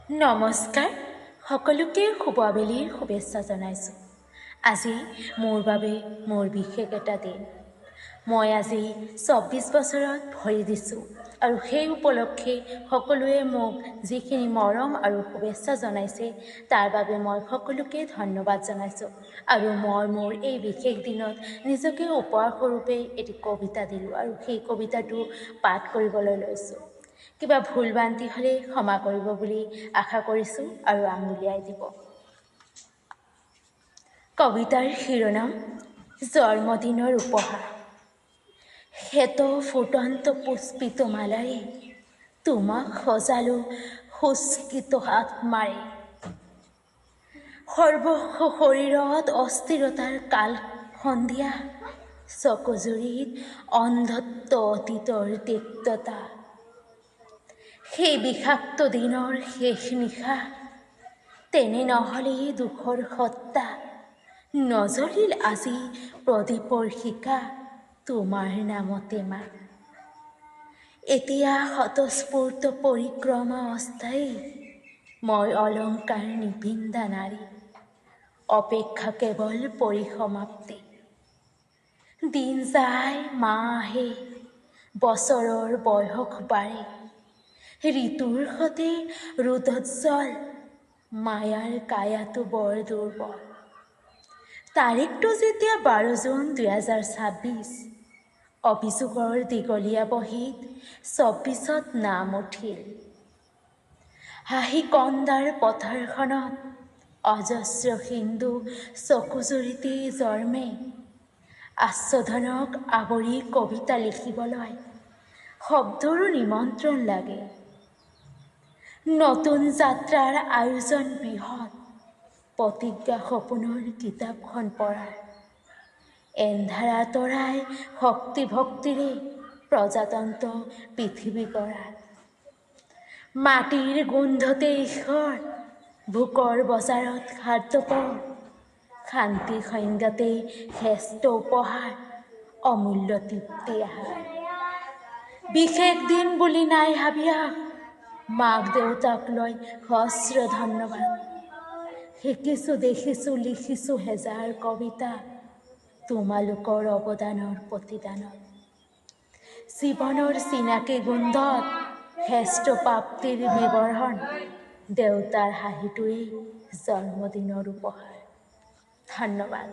নমস্কাৰ, সকলোকে শুভ আবেলিৰ শুভেচ্ছা জনাইছোঁ। আজি মোৰ বাবে মোৰ বিশেষ এটা দিন। মই আজি 24 বছৰত ভৰি দিছোঁ আৰু সেই উপলক্ষে সকলোৱে মোক যিখিনি মৰম আৰু শুভেচ্ছা জনাইছে তাৰ বাবে মই সকলোকে ধন্যবাদ জনাইছোঁ। আৰু মই মোৰ এই বিশেষ দিনত নিজকে উপহাৰ স্বৰূপে এটি কবিতা দিলোঁ আৰু সেই কবিতাটো পাঠ কৰিবলৈ লৈছোঁ। কিবা ভুল ভ্ৰান্তি হ'লে ক্ষমা কৰিব বুলি আশা কৰিছোঁ আৰু আঙুলিয়াই দিব। কবিতাৰ শিৰোনাম জন্মদিনৰ উপহাৰ। শ্বেত ফুটন্ত পুষ্পিত মালাৰে তোমাক সজালো শুষ্কিত আত্মাৰে। সৰ্বস্ব শৰীৰত অস্থিৰতাৰ কাল সন্ধিয়া, চকুজুৰিত অন্ধত্ব অতীতৰ তিক্ততা। সেই বিষাক্ত দিনৰ শেষ নিশা, তেনে নহ'লে দুখৰ সত্তা, নজ্বলিল আজি প্ৰদীপৰ শিখা তোমাৰ নামতে মা। এতিয়া স্বতঃস্ফূৰ্ত পৰিক্ৰমা অস্থায়ী, মই অলংকাৰ নিপিন্ধা নাৰী, অপেক্ষা কেৱল পৰিসমাপ্তি। দিন যায়, মাহ আহে, বছৰৰ বয়স বাঢ়ে, ঋতুৰ সতে ৰুদ্ধজ্জ্বল, মায়াৰ কায়াটো বৰ দুৰ্বল। তাৰিখটো যেতিয়া 12 জুন 2026, অভিযোগৰ দীঘলীয়া বহীত 24ত নাম উঠিল। হাঁহি কন্দাৰ পথাৰখনত অজস্ৰ হিন্দু চকুজুৰিতে জন্মে, আচ্ছাদনক আৱৰি কবিতা লিখিবলৈ শব্দৰো নিমন্ত্ৰণ লাগে। নতুন যাত্ৰাৰ আয়োজন বৃহৎ, প্ৰতিজ্ঞা সপোনৰ কিতাপখন পঢ়াৰ। এন্ধাৰ আঁতৰাই শক্তি ভক্তিৰে প্ৰজাতন্ত্ৰ পৃথিৱী গঢ়াৰ। মাটিৰ গোন্ধতে ঈশ্বৰ, ভোকৰ বজাৰত খাদ্যপৰ, শান্তি সংজ্ঞাতেই শ্ৰেষ্ঠ উপহাৰ, অমূল্য তৃপ্তি আহাৰ। বিশেষ দিন বুলি নাই হাবিয়াস, মাক দেউতাক লৈ সহস্ৰ ধন্যবাদ। শিকিছোঁ দেখিছোঁ লিখিছোঁ হেজাৰ কবিতা, তোমালোকৰ অৱদানৰ প্ৰতিদানত। জীৱনৰ চিনাকি গোন্ধত শ্ৰেষ্ঠ প্ৰাপ্তিৰ বিৱৰণ, দেউতাৰ হাঁহিটোৱেই জন্মদিনৰ উপহাৰ। ধন্যবাদ।